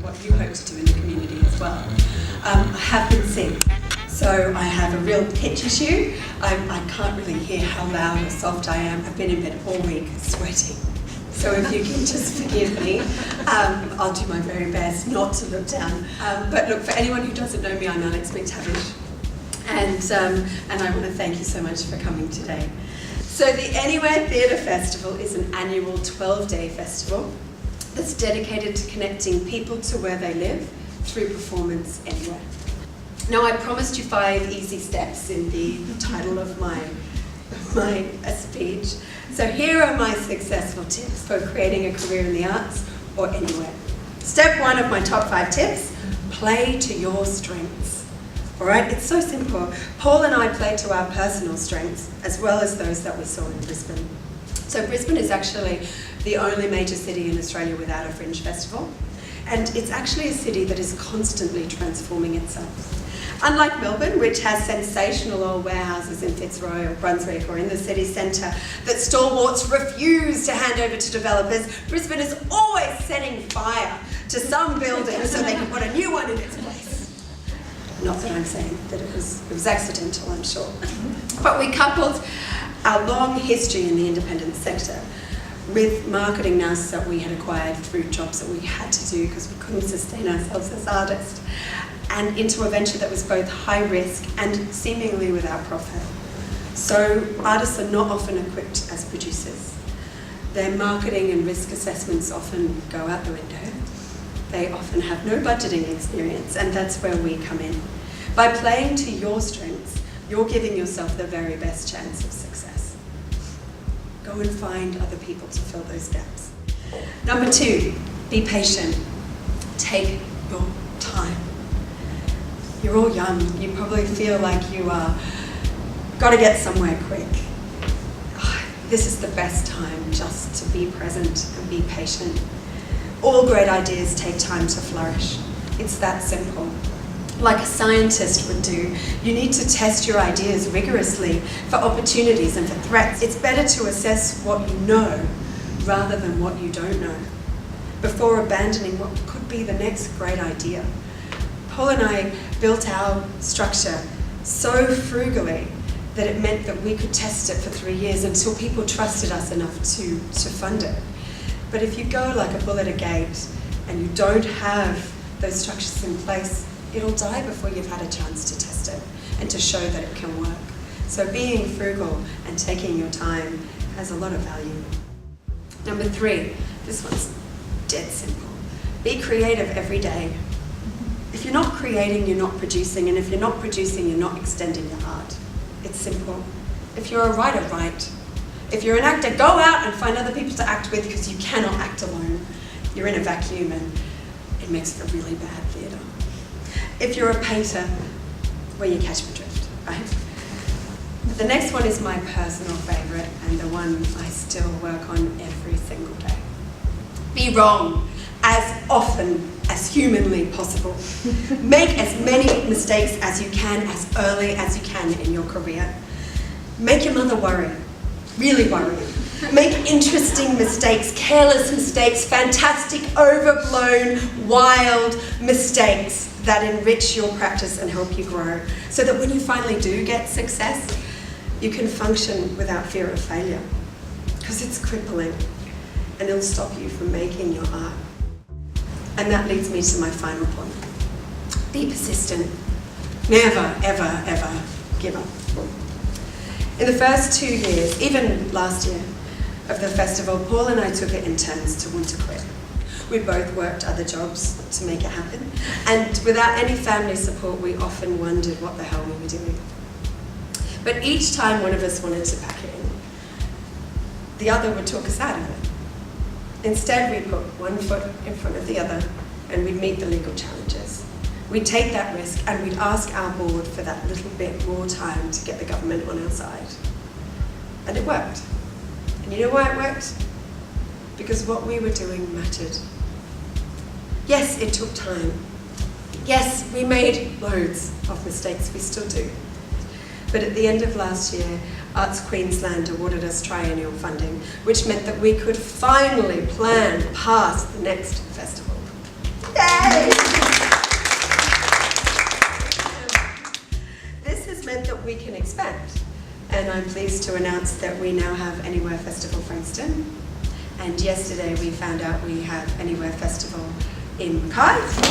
what you hope to do in the community as well. I have been sick, so I have a real pitch issue. I can't really hear how loud or soft I am. I've been in bed all week sweating. So if you can just forgive me, I'll do my very best not to look down. But look, for anyone who doesn't know me, I'm McTavish. And I want to thank you so much for coming today. So the Anywhere Theatre Festival is an annual 12-day festival that's dedicated to connecting people to where they live through performance anywhere. Now, I promised you 5 easy steps in the title of my speech. So here are my successful tips for creating a career in the arts or anywhere. Step 1 of my top 5 tips, play to your strengths. All right, it's so simple. Paul and I play to our personal strengths as well as those that we saw in Brisbane. So Brisbane is actually the only major city in Australia without a fringe festival. And it's actually a city that is constantly transforming itself. Unlike Melbourne, which has sensational old warehouses in Fitzroy or Brunswick or in the city centre that stalwarts refuse to hand over to developers, Brisbane is always setting fire to some building so they can put a new one in its place. Not that I'm saying that it was accidental, I'm sure. But we coupled our long history in the independent sector with marketing nous that we had acquired through jobs that we had to do because we couldn't sustain ourselves as artists, and into a venture that was both high risk and seemingly without profit. So artists are not often equipped as producers. Their marketing and risk assessments often go out the window. They often have no budgeting experience, and that's where we come in. By playing to your strengths, you're giving yourself the very best chance of success. Go and find other people to fill those gaps. Number 2, be patient. Take your time. You're all young. You probably feel like you are got to get somewhere quick. This is the best time just to be present and be patient. All great ideas take time to flourish. It's that simple. Like a scientist would do, you need to test your ideas rigorously for opportunities and for threats. It's better to assess what you know rather than what you don't know before abandoning what could be the next great idea. Paul and I built our structure so frugally that it meant that we could test it for 3 years until people trusted us enough to fund it. But if you go like a bull at a gate and you don't have those structures in place, it'll die before you've had a chance to test it and to show that it can work. So being frugal and taking your time has a lot of value. Number 3, this one's dead simple. Be creative every day. If you're not creating, you're not producing, and if you're not producing, you're not extending your art. It's simple. If you're a writer, write. If you're an actor, go out and find other people to act with because you cannot act alone. You're in a vacuum and it makes for really bad theatre. If you're a painter, well, you catch my drift, right? The next one is my personal favourite and the one I still work on every single day. Be wrong as often as humanly possible. Make as many mistakes as you can, as early as you can in your career. Make your mother worry. Really worry. Make interesting mistakes, careless mistakes, fantastic, overblown, wild mistakes that enrich your practice and help you grow, so that when you finally do get success, you can function without fear of failure. Because it's crippling and it'll stop you from making your art. And that leads me to my final point. Be persistent. Never, ever, ever give up. In the first 2 years, even last year, of the festival, Paul and I took it in turns to want to quit. We both worked other jobs to make it happen, and without any family support, we often wondered what the hell we were doing. But each time one of us wanted to pack it in, the other would talk us out of it. Instead, we put one foot in front of the other, and we'd meet the legal challenges. We'd take that risk and we'd ask our board for that little bit more time to get the government on our side. And it worked. And you know why it worked? Because what we were doing mattered. Yes, it took time. Yes, we made loads of mistakes, we still do. But at the end of last year, Arts Queensland awarded us triennial funding, which meant that we could finally plan past the next festival. Yay! expand. And I'm pleased to announce that we now have Anywhere Festival Frankston. And yesterday we found out we have Anywhere Festival in Mackay.